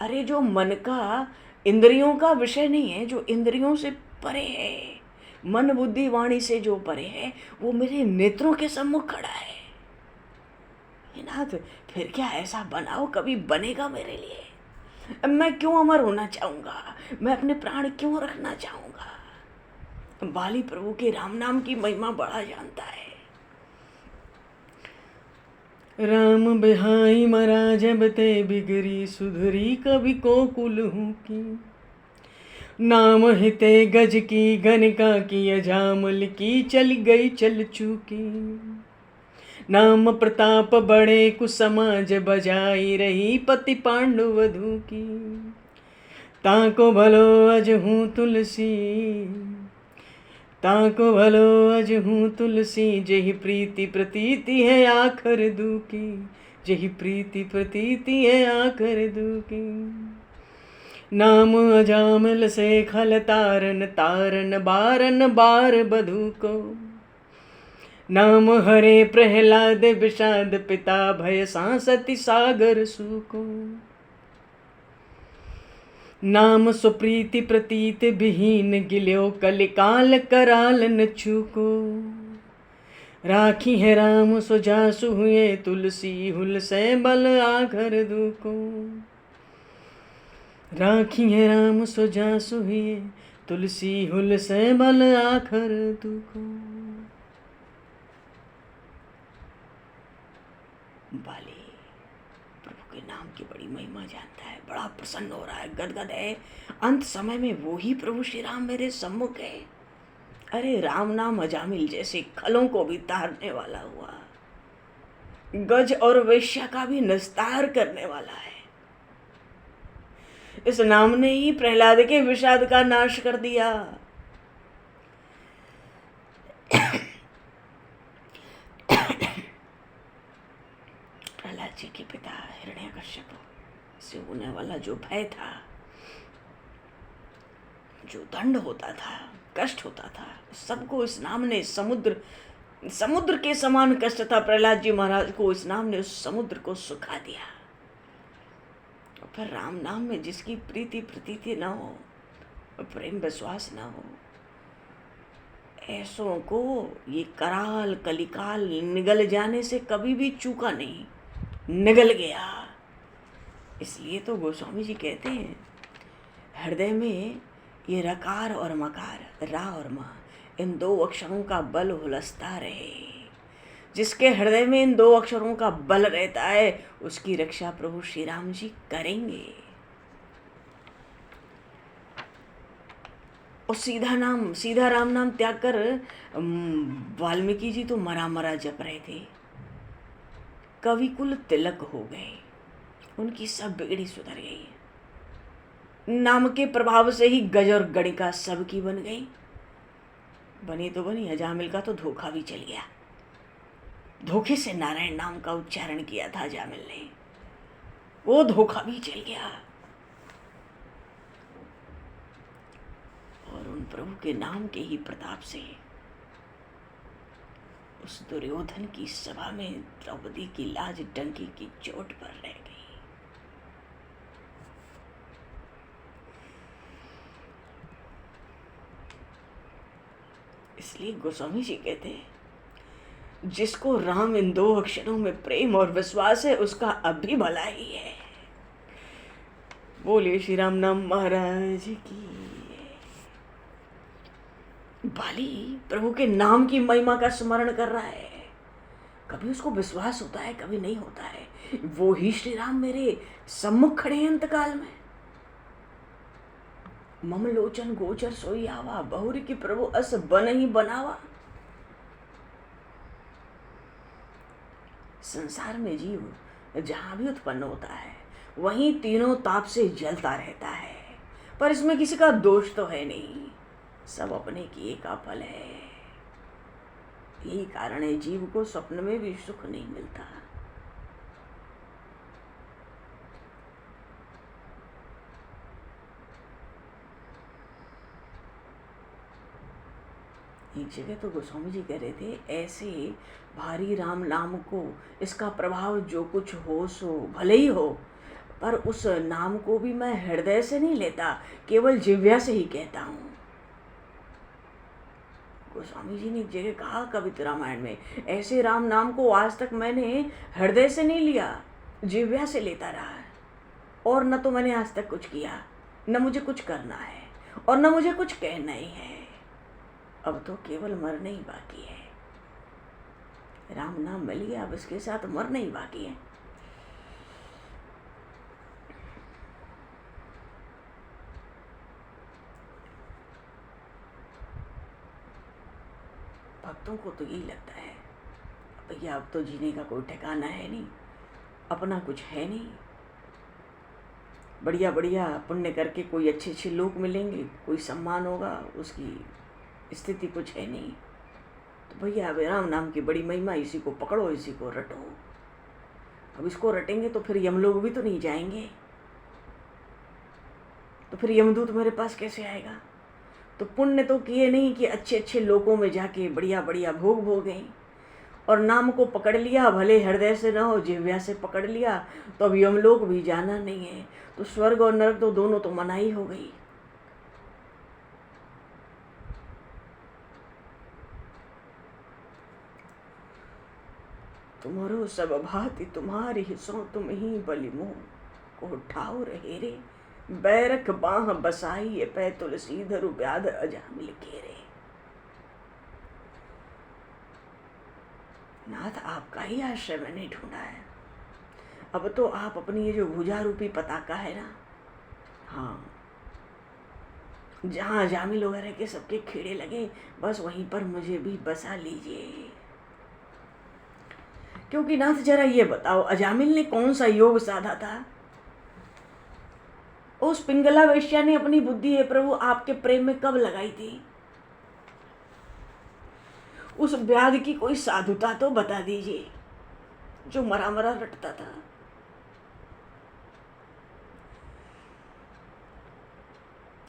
अरे जो मन का इंद्रियों का विषय नहीं है, जो इंद्रियों से परे है, मन बुद्धि वाणी से जो परे है, वो मेरे नेत्रों के सम्मुख खड़ा है। नाथ, फिर क्या ऐसा बनाओ कभी बनेगा मेरे लिए। मैं क्यों अमर होना चाहूँगा, मैं अपने प्राण क्यों रखना चाहूँगा। बाली प्रभु के राम नाम की महिमा बड़ा जानता है। राम बिहाई मरा जब ते बिगड़ी, सुधरी कवि को कुल हूँ की। नाम हिते गज की गनका की, अजामल की चल गई चल चुकी। नाम प्रताप बड़े कुसमाज, बजाई रही पति पांडु वधू की। ताको भलो अज हूँ तुलसी, ताको भलो अज हूँ तुलसी। जेहि प्रीति प्रतीति है आखर दुखी, जेहि प्रीति प्रतीति है आखर दुखी। नाम अजामिल से खल तारन, तारन बारन बार बधू को। नाम हरे प्रहलाद विषाद, पिता भय सांसति सागर सुको। नाम सुप्रीति प्रतीत विहीन, गिल्यो कलिकाल कराल न छूको। राखी है राम सुजासु हुए, तुलसी हुल से बल आघर दुको। राखी है राम सुजासु हुए, तुलसी हुल से बल आखर दुको। बाली प्रभु के नाम की बड़ी महिमा जानता है, बड़ा प्रसन्न हो रहा है, गदगद है। अंत समय में वो ही प्रभु श्री राम मेरे सम्मुख है। अरे राम नाम अजामिल जैसे खलों को भी तारने वाला हुआ, गज और वेश्या का भी निस्तार करने वाला है। इस नाम ने ही प्रहलाद के विषाद का नाश कर दिया। प्रहलाद जी के पिता हिरण्यकश्यप से होने वाला जो भय था, जो दंड होता था, कष्ट होता था, सबको इस नाम ने समुद्र के समान कष्ट था प्रहलाद जी महाराज को, इस नाम ने उस समुद्र को सुखा दिया। पर राम नाम में जिसकी प्रीति प्रतीति न हो, प्रेम विश्वास न हो, ऐसों को ये कराल कलिकाल निगल जाने से कभी भी चूका नहीं, निगल गया। इसलिए तो गोस्वामी जी कहते हैं, हृदय में ये रकार और मकार, रा और मा, इन दो अक्षरों का बल हुलसता रहे। जिसके हृदय में इन दो अक्षरों का बल रहता है, उसकी रक्षा प्रभु श्री राम जी करेंगे। और सीधा राम नाम त्याग कर वाल्मीकि जी तो मरा मरा जप रहे थे। कवि कुल तिलक हो गए, उनकी सब बिगड़ी सुधर गई। नाम के प्रभाव से ही गज और गणिका सबकी बन गई। बनी तो बनी, अजामिल का तो धोखा भी चल गया। धोखे से नारायण नाम का उच्चारण किया था अजामिल ने, वो धोखा भी चल गया। और उन प्रभु के नाम के ही प्रताप से उस दुर्योधन की सभा में द्रौपदी की लाज डंकी की चोट पर रह गई। इसलिए गोस्वामी जी कहते हैं, जिसको राम इन दो अक्षरों में प्रेम और विश्वास है, उसका अब भी भला ही है। बोलिए श्री राम नाम महाराज की। बाली प्रभु के नाम की महिमा का स्मरण कर रहा है, कभी उसको विश्वास होता है, कभी नहीं होता है। वो ही श्री राम मेरे सम्मुख खड़े हैं अंतकाल में। मम लोचन गोचर सोई आवा, बहुरी की प्रभु अस बन ही बनावा। संसार में जीव जहां भी उत्पन्न होता है, वहीं तीनों ताप से जलता रहता है, पर इसमें किसी का दोष तो है नहीं, सब अपने किए का फल है। यही कारण है जीव को स्वप्न में भी सुख नहीं मिलता। एक जगह तो गोस्वामी जी कह रहे थे, ऐसे भारी राम नाम को, इसका प्रभाव जो कुछ हो सो भले ही हो, पर उस नाम को भी मैं हृदय से नहीं लेता, केवल जिह्वा से ही कहता हूँ। गोस्वामी जी ने एक जगह कहा कविता रामायण में, ऐसे राम नाम को आज तक मैंने हृदय से नहीं लिया, जिह्वा से लेता रहा है। और न तो मैंने आज तक कुछ किया, न मुझे कुछ करना है, और न मुझे कुछ कहना ही है। अब तो केवल मरना ही बाकी है। राम नाम मिल गया, अब इसके साथ मरना ही बाकी है। भक्तों को तो यही लगता है, भैया अब तो जीने का कोई ठिकाना है नहीं, अपना कुछ है नहीं, बढ़िया बढ़िया पुण्य करके कोई अच्छे अच्छे लोग मिलेंगे, कोई सम्मान होगा, उसकी स्थिति कुछ है नहीं। तो भैया अब राम नाम की बड़ी महिमा, इसी को पकड़ो, इसी को रटो। अब इसको रटेंगे तो फिर यम लोग भी तो नहीं जाएंगे, तो फिर यमदूत मेरे पास कैसे आएगा। तो पुण्य तो किए नहीं कि अच्छे अच्छे लोगों में जाके बढ़िया बढ़िया भोग भोगें, और नाम को पकड़ लिया, भले हृदय से न हो जिह्वा से पकड़ लिया, तो अब यमलोक भी जाना नहीं है, तो स्वर्ग और नरक तो दोनों तो मनाही हो गई। तुम्हारो सब भांति तुम्हारी सो तुम ही बलि मोह को ठाव रहे रे, बैरक बाह बसाई पै तुलसी धरु व्याध अजामिल घेरे। नाथ आपका ही आश्रय मैंने ढूंढा है, अब तो आप अपनी ये जो भुजा रूपी पताका है ना, हाँ, जहाँ अजामिल वगैरह के सबके कीड़े लगे, बस वहीं पर मुझे भी बसा लीजिए। क्योंकि नाथ जरा ये बताओ, अजामिल ने कौन सा योग साधा था? उस पिंगला वेश्या ने अपनी बुद्धि है प्रभु आपके प्रेम में कब लगाई थी? उस व्याध की कोई साधुता तो बता दीजिए, जो मरा मरा रटता था।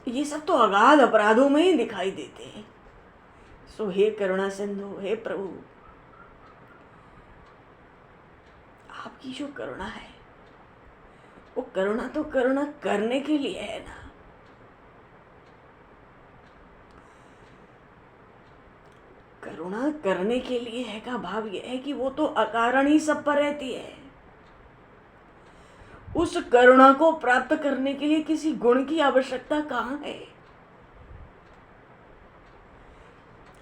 ये सब तो अगाध अपराधों में ही दिखाई देते हैं। सो हे करुणा सिंधु, हे प्रभु, आपकी जो करुणा है वो करुणा तो करुणा करने के लिए है ना। करुणा करने के लिए है का भाव यह है कि वो तो अकारण ही सब पर रहती है। उस करुणा को प्राप्त करने के लिए किसी गुण की आवश्यकता कहाँ है।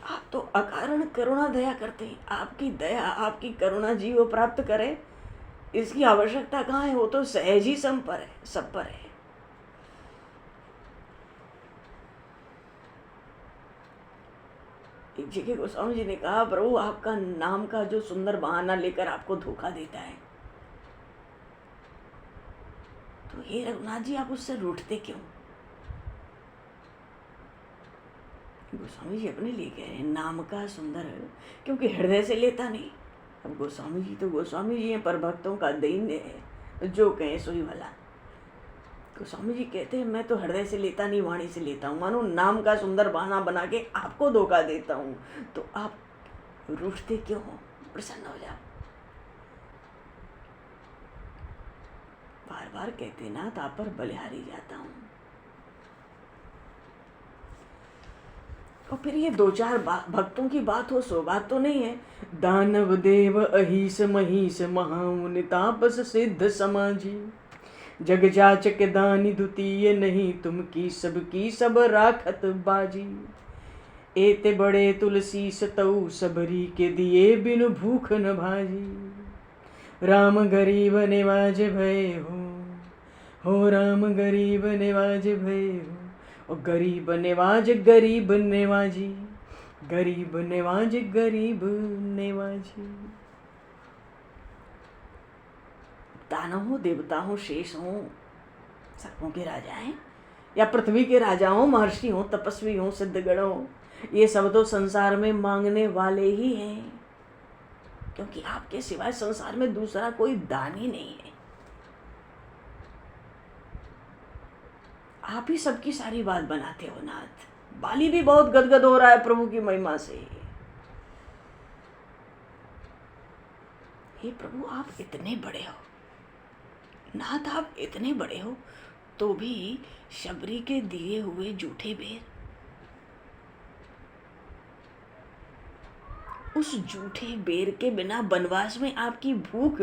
आप तो अकारण करुणा दया करते हैं। आपकी दया आपकी करुणा जीव प्राप्त करे, इसकी आवश्यकता कहाँ है। वो तो सहज ही सब पर है, सब पर है। एक जगह गोस्वामी जी ने कहा, प्रभु आपका नाम का जो सुंदर बहाना लेकर आपको धोखा देता है, तो हे रघुनाथ जी आप उससे रूठते क्यों। गोस्वामी जी अपने लिए कह रहे हैं, नाम का सुंदर, क्योंकि हृदय से लेता नहीं। अब गोस्वामी जी तो गोस्वामी जी हैं, पर भक्तों का दैन्य है, तो जो कहे सोई भला। गोस्वामी जी कहते हैं मैं तो हृदय से लेता नहीं, वाणी से लेता हूँ। मानो नाम का सुंदर बहाना बना के आपको धोखा देता हूँ, तो आप रूठते क्यों हो, प्रसन्न हो जाओ। बार बार कहते ना, आप पर बलिहारी जाता हूँ। और फिर ये दो चार भक्तों की बात हो सो बात तो नहीं है। दानव देव अहिस महिष महामुनि तापस सिद्ध समाजी, जग जाचक दानी द्वितीय नहीं, तुम की सब राखत बाजी। एते बड़े तुलसी सतऊ सबरी के दिए बिनु भूख न भाजी। राम गरीब निवाज भय हो राम गरीब निवाज भय हो। और गरीब निवाज गरीब निवाजी, गरीब निवाज गरीब निवाजी। दानव हो, देवता हो, शेष हो, सर्पों के राजा हैं, या पृथ्वी के राजा हो, महर्षि हो, तपस्वी हो, सिद्धगण हो, ये सब तो संसार में मांगने वाले ही हैं, क्योंकि आपके सिवाय संसार में दूसरा कोई दान ही नहीं है। आप ही सबकी सारी बात बनाते हो नाथ। बाली भी बहुत गदगद हो रहा है प्रभु की महिमा से। हे प्रभु आप इतने बड़े हो नाथ, आप इतने बड़े हो तो भी शबरी के दिए हुए जूठे बेर, उस जूठे बेर के बिना वनवास में आपकी भूख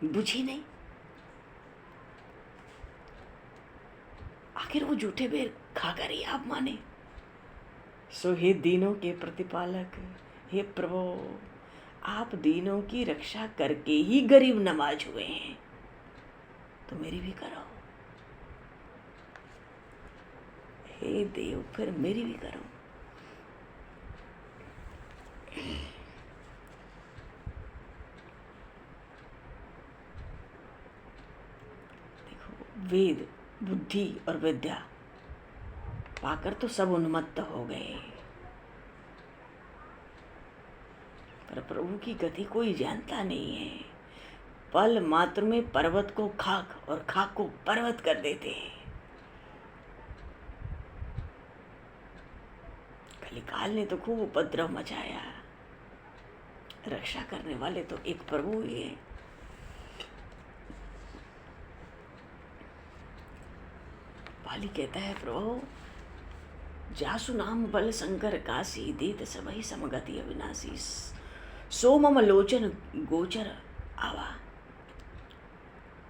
बुझी नहीं। आखिर वो जूठे बेर खाकर ही आप माने। सो हे दीनों के प्रतिपालक, हे प्रभु आप दीनों की रक्षा करके ही गरीब नवाज हुए हैं, तो मेरी भी करो। हे देव फिर मेरी भी करो। देखो वेद बुद्धि और विद्या पाकर तो सब उन्मत्त हो गए, पर प्रभु की गति कोई जानता नहीं है। पल मात्र में पर्वत को खाक और खाक को पर्वत कर देते हैं। कलिकाल ने तो खूब उपद्रव मचाया, रक्षा करने वाले तो एक प्रभु ही है। बाली कहता है प्रभु जासु नाम बल शंकर काशी, देत सबहि समगति अविनाशी, सो मम लोचन गोचर आवा।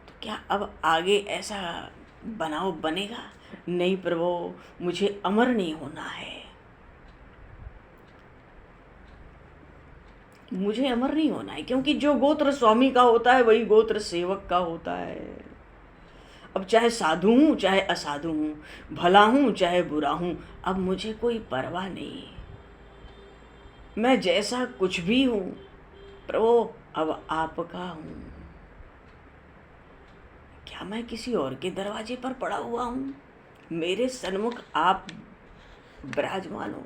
तो क्या अब आगे ऐसा बनाव बनेगा? नहीं प्रभु मुझे अमर नहीं होना है, मुझे अमर नहीं होना है, क्योंकि जो गोत्र स्वामी का होता है वही गोत्र सेवक का होता है। अब चाहे साधु हूँ चाहे असाधु हूँ, भला हूँ चाहे बुरा हूँ, अब मुझे कोई परवाह नहीं। मैं जैसा कुछ भी हूँ प्रभु अब आपका हूँ। क्या मैं किसी और के दरवाजे पर पड़ा हुआ हूँ? मेरे सन्मुख आप विराजमान हो।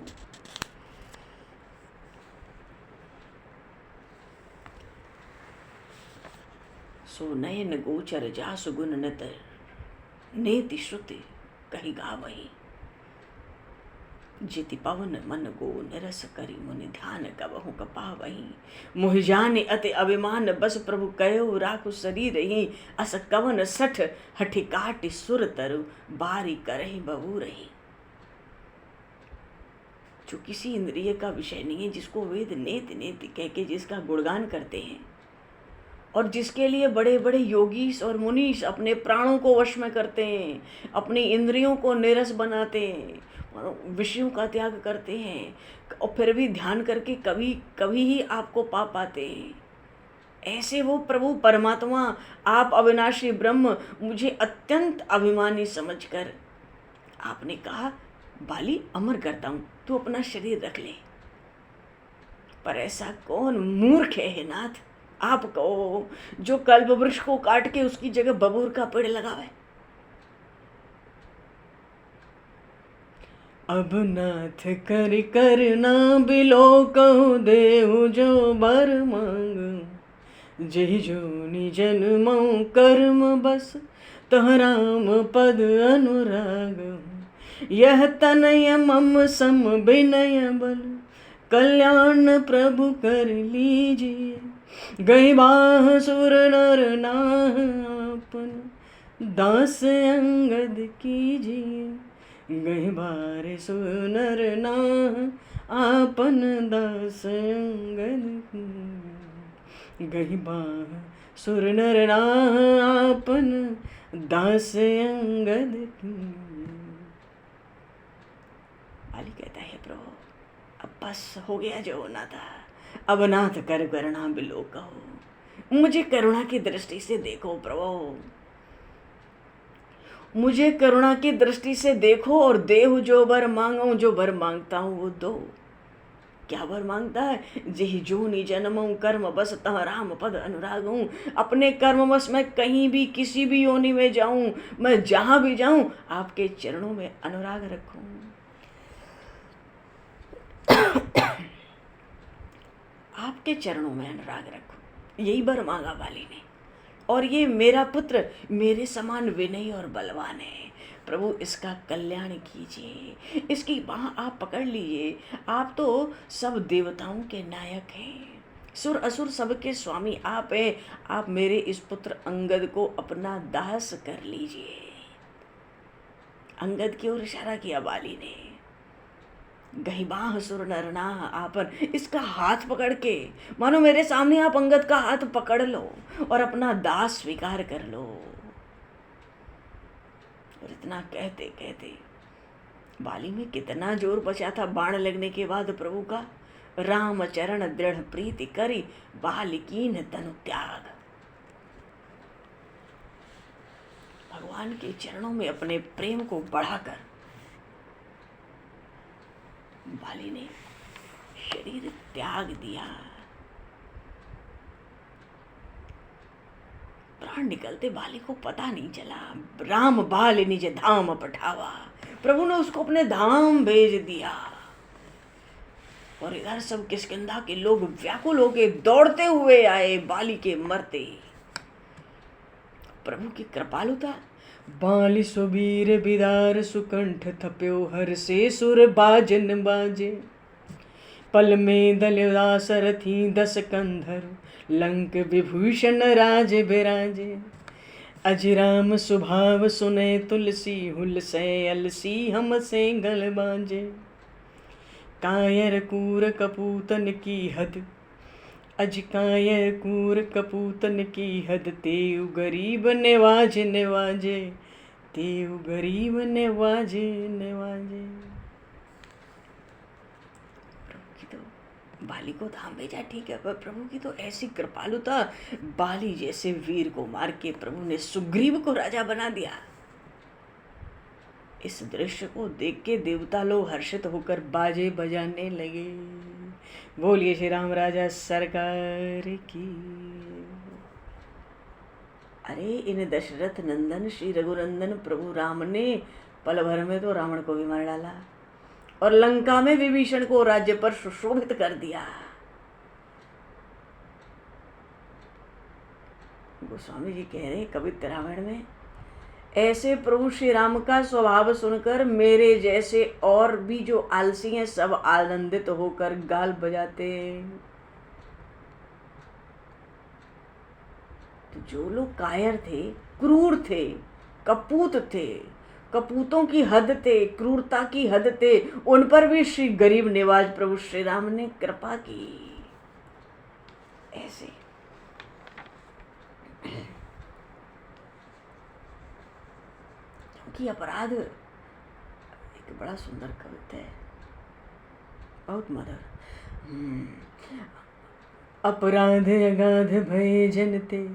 सो नयन गोचर जासु गुण नित, नेति श्रुति कही गावही। जिति पवन मन गो निरस करी मुनि ध्यान कबहु कपावही मोहि जाने अति अभिमान बस प्रभु कयो राखु शरीर ही अस कवन सठ हठि काटि सुर तरु बारी करहि बबू रही। जो किसी इंद्रिय का विषय नहीं है, जिसको वेद नेति नेति कह के जिसका गुणगान करते हैं और जिसके लिए बड़े बड़े योगीश और मुनीश अपने प्राणों को वश में करते हैं, अपनी इंद्रियों को नीरस बनाते हैं, विषयों का त्याग करते हैं और फिर भी ध्यान करके कभी कभी ही आपको पा पाते हैं, ऐसे वो प्रभु परमात्मा आप अविनाशी ब्रह्म मुझे अत्यंत अभिमानी समझकर आपने कहा बाली अमर करता हूँ, तू अपना शरीर रख ले। पर ऐसा कौन मूर्ख है नाथ, आप कहो जो कल्प वृक्ष को काट के उसकी जगह बबूर का पेड़ लगावे। अब नाथ कर करना बिलो कहूँ देहु जो बर मांग जय जोनि जन्मौ कर्म बस तह राम पद अनुराग यह तनय मम सम विनय बल कल्याण प्रभु कर लीजिए गई बाह सुर नर नाह आपन दास अंगद कीजिए गई बार सुनर नाह आपन दास अंगद गई बाह सुर नर नाह आपन दास अंगद की। बाली कहता है प्रभु अब बस हो गया जो होना था, अब नाथ कर करुणा बिलो कहो, मुझे करुणा की दृष्टि से देखो प्रभु, मुझे करुणा की दृष्टि से देखो और देहु जो बर मांगो, जो बर मांगता हूँ वो दो। क्या वर मांगता है? जिहि जोनि जन्मऊँ कर्म बस तह राम पद अनुरागऊँ। अपने कर्म बस मैं कहीं भी किसी भी योनि में जाऊं, मैं जहां भी जाऊं आपके चरणों में अनुराग रखूं। आपके चरणों में अनुराग रखूं, यही वर मांगा बाली ने। और ये मेरा पुत्र मेरे समान विनयी और बलवान है, प्रभु इसका कल्याण कीजिए, इसकी बाह आप पकड़ लीजिए। आप तो सब देवताओं के नायक हैं, सुर असुर सबके स्वामी आप हैं। आप मेरे इस पुत्र अंगद को अपना दास कर लीजिए। अंगद की ओर इशारा किया बाली ने। गहिबाह सुर नरनाह आपन, इसका हाथ पकड़ के मानो मेरे सामने आप अंगद का हाथ पकड़ लो और अपना दास स्वीकार कर लो। और इतना कहते कहते बाली में कितना जोर बचा था बाण लगने के बाद प्रभु का। राम चरण दृढ़ प्रीति करी बालिकीन तनु त्याग। भगवान के चरणों में अपने प्रेम को बढ़ाकर बाली ने शरीर त्याग दिया। प्राण निकलते बाली को पता नहीं चला। राम बाल निज धाम पठावा, प्रभु ने उसको अपने धाम भेज दिया। और इधर सब किष्किंधा के लोग व्याकुल होके दौड़ते हुए आए बाली के मरते। प्रभु की कृपालुता। बाली सुबीर बिदार सुकंठ थप्यो हर से सुर बाजन बाजे। पल में दलदास रथी दस कंधर लंक विभूषण राज बिराजे। अजराम सुभाव सुने तुलसी हुलसे अलसी हम से गल बाजे। कायर कूर कपूतन की हद, अज कायर कूर कपूतन की हद। तेउ गरीब नेवाज नेवाजे, तेउ गरीब नेवाजे नेवाजे। बाली को धाम भेजा ठीक है, पर प्रभु की तो ऐसी कृपालुता। बाली जैसे वीर को मार के प्रभु ने सुग्रीव को राजा बना दिया। इस दृश्य को देख के देवता लोग हर्षित होकर बाजे बजाने लगे। बोलिए श्री राम राजा सरकार की। अरे इन दशरथ नंदन श्री रघुनंदन प्रभु राम ने पल भर में तो रावण को भी मार डाला और लंका में विभीषण को राज्य पर सुशोभित कर दिया। गोस्वामी जी कह रहे कवित्त रामायण में, ऐसे प्रभु श्री राम का स्वभाव सुनकर मेरे जैसे और भी जो आलसी हैं सब आनंदित होकर गाल बजाते। तो जो लोग कायर थे, क्रूर थे, कपूत थे, कपूतों की हद थे, क्रूरता की हद थे, उन पर भी श्री गरीब निवाज प्रभु श्री राम ने कृपा की। ऐसे क्योंकि अपराध एक बड़ा सुंदर कविता है, बहुत मधुर। अपराध अगाध भय जनते,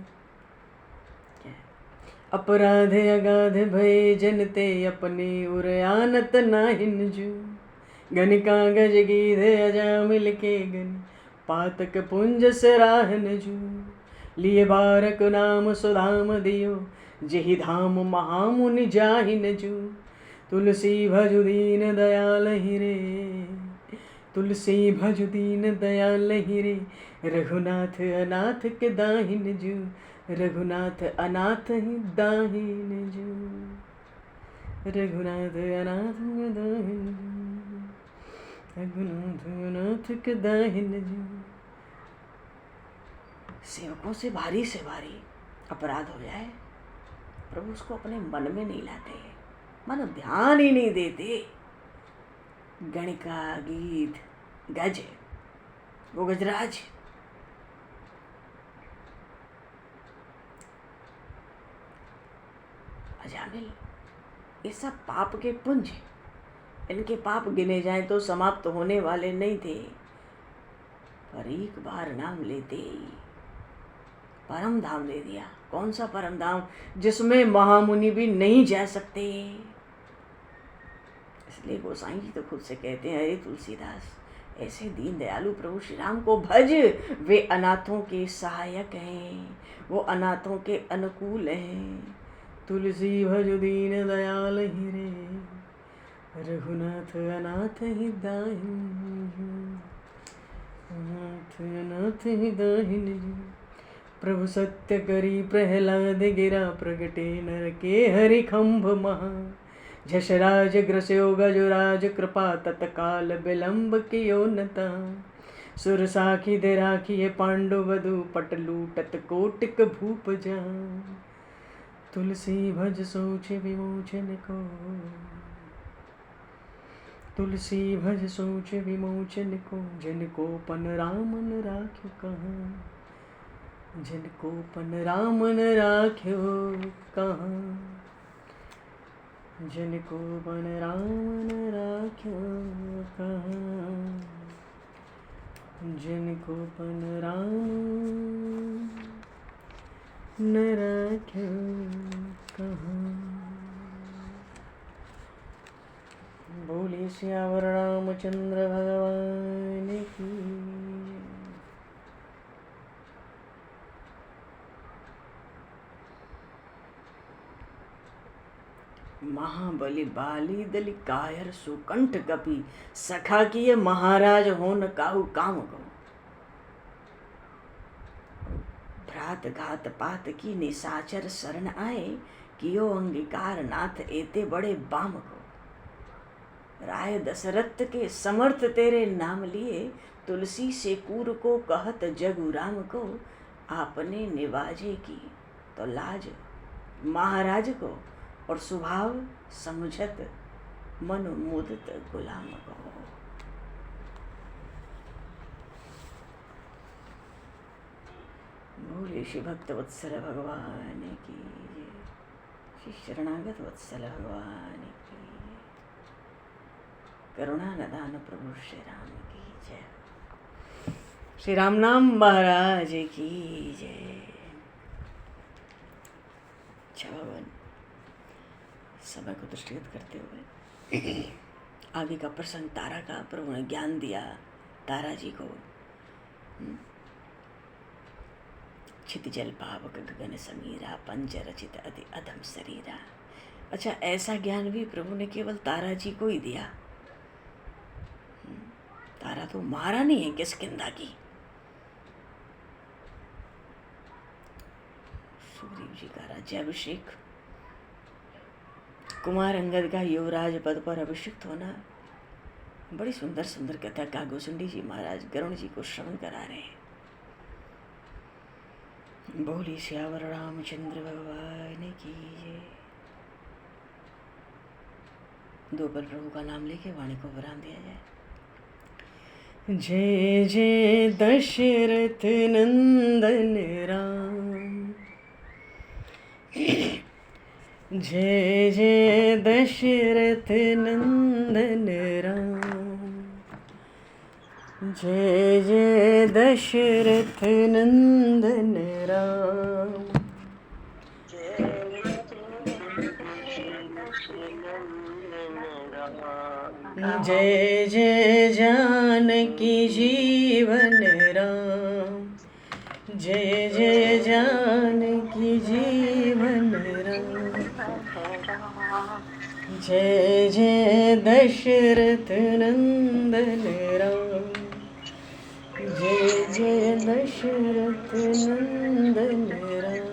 अपराध अगाध भय जनते, अपने उरयानत नाहिन जू। गन कागज गीध अजामिल के गन, पातक पुंज सराहन जू। लिए बारक नाम सुधाम दियो, जहि धाम महामुनि जाहिन जू। तुलसी भजु दीन दयाल हिरे, तुलसी भजु दीन दयाल हिरे। रघुनाथ अनाथ के दाहिन जू, रघुनाथ अनाथ ही दाहिन जू। रघुनाथ अनाथ के दाहिन जू, रघुनाथ अनाथ के दाहिन जू। सेवकों से भारी अपराध हो जाए, प्रभु उसको अपने मन में नहीं लाते, मन ध्यान ही नहीं देते। गणिका गीत गज, वो गजराज अजामिल, ये सब पाप के पुंज, इनके पाप गिने जाएं तो समाप्त होने वाले नहीं थे, पर एक बार नाम लेते परम धाम दे दिया। कौन सा परम धाम? जिसमें महामुनि भी नहीं जा सकते। इसलिए गोसाई जी तो खुद से कहते हैं, अरे तुलसीदास, ऐसे दीन दयालु प्रभु श्री राम को भज, वे अनाथों के सहायक हैं, वो अनाथों के अनुकूल हैं। तुलसी भज दीन दयाल हिरे, रघुनाथ अनाथ ही दाहिन, अनाथ अनाथ ही दाहिन। प्रभु सत्य करी प्रहलाद गिरा, प्रगटे नर के हरि खंभ महा। झषराज ग्रस्यो गजराज कृपा, तत्काल विलंब कियो नता। सुर साखी दे राखी पांडु वधु, पट लूटत कोटिक भूप जा। तुलसी भज सोच विमोचन को, तुलसी भज सोच विमोचन को। जिनको पन रामन राख्यो कहाँ, जिनको पन रामन राख्यो कहाँ, जिनको पन रामन राख्यो कहाँ, जिनको पन रामन राख्यो कहाँ। बोले श्यावर रामचंद्र भगवान की। महाबली बाली दली कायर सुकंठ कपि, सखा किए महाराज हो न काहू काम को। भ्रात घात पात की निशाचर शरण आए, कियो अंगीकार नाथ एते बड़े बाम को। राय दशरथ के समर्थ तेरे नाम लिए, तुलसी से कूर को कहत जगु राम को। आपने निवाजे की तो लाज महाराज को, और स्वभाव समझत मन मुदित गुलाम को। बोले श्री भक्त वत्सल भगवान की, श्री शरणागत वत्सल भगवान की, करुणा निधान प्रभु श्री राम की जय। श्री राम नाम महाराज की जय। भगवान समय को दृष्टिगत करते हुए आगे का प्रसंग तारा का प्रभु ने ज्ञान दिया तारा जी को। छित जल पावक गगन समीरा, पंच रचित अति अधम शरीरा। अच्छा, ऐसा ज्ञान भी प्रभु ने केवल तारा जी को ही दिया। तारा तो महारानी है किष्किंधा की। सुग्रीव जी का राज्याभिषेक कुमार अंगद का युवराज पद पर अभिषिक्त होना। बड़ी सुंदर सुंदर कथा कागोसुंडी जी महाराज गरुण जी को श्रवण करा रहे हैं। बोली सियावर रामचंद्र भगवान की जय। दो पल प्रभु का नाम लेके वाणी को विराम दिया जाए। जय जय दशरथ नंदन राम, जय जय दशरथ नंदन राम, जय जय दशरथ नंदन राम, जय जय जानकी जीवन राम, जय जय जानकी जीवन राम, जय जय दशरथ नंदन राम, जय जय दशरथ नंदन राम,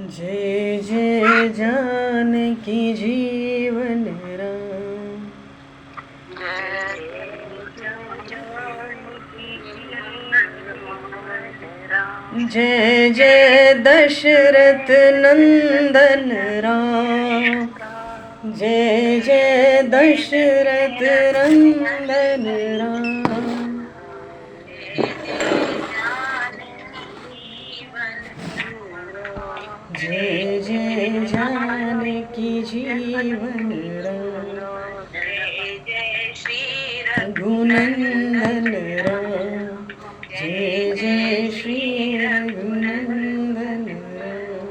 जय जय जानकी जीवन राम, जय जय दशरथ नंदन राम, जय जय दशरथ नंदन राम, जय जय जानकी जीवन राम, रघुनंदन राम, जय जय श्री रघुनंदन राम,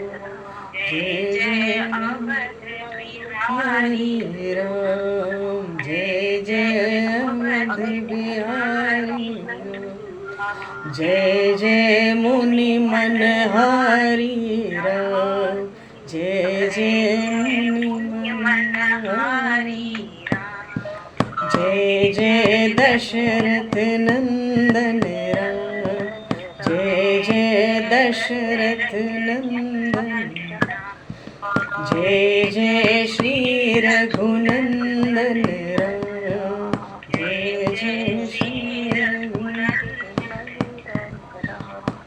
जय जय हरि राम, जय जय अवध बिहारी राम, जय जय मुनि मनहारी राम, जय जय मुनि मनहारी राम, जय जय दशरथ नंदन राम, जय जय दशरथ नंदन, जय जय श्री रघुनंदन राम, जय जय श्री रघुनंदन,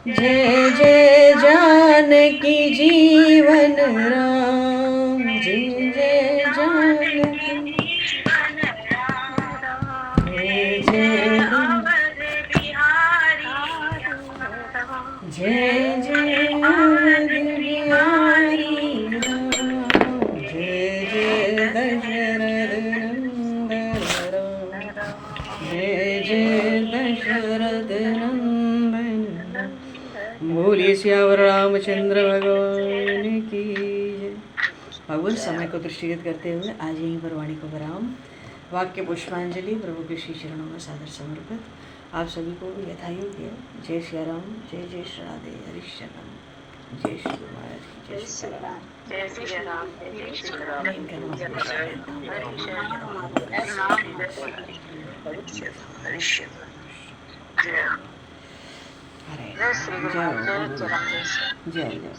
जय जय जानकी जीवन राम, जय जय जानकी, जय जय जय जय अवध बिहारी राम, जय जय दशरथ नंदन राम, जय जय दशरथ नंदन राम। बोलिए सियावर रामचंद्र भगवान की जय। भगवान समय को दृष्टिगत करते हुए आज यहीं पर वाणी को विराम। वाक्य पुष्पांजलि प्रभु के श्री चरणों में सादर समर्पित। आप सभी को यथायोग्य जय श्री राम, जय जय श्री राधे हरिश्चरण, जय श्री महाराज, जय श्री राम, जय श्री राम, जय श्री राम, जय जय।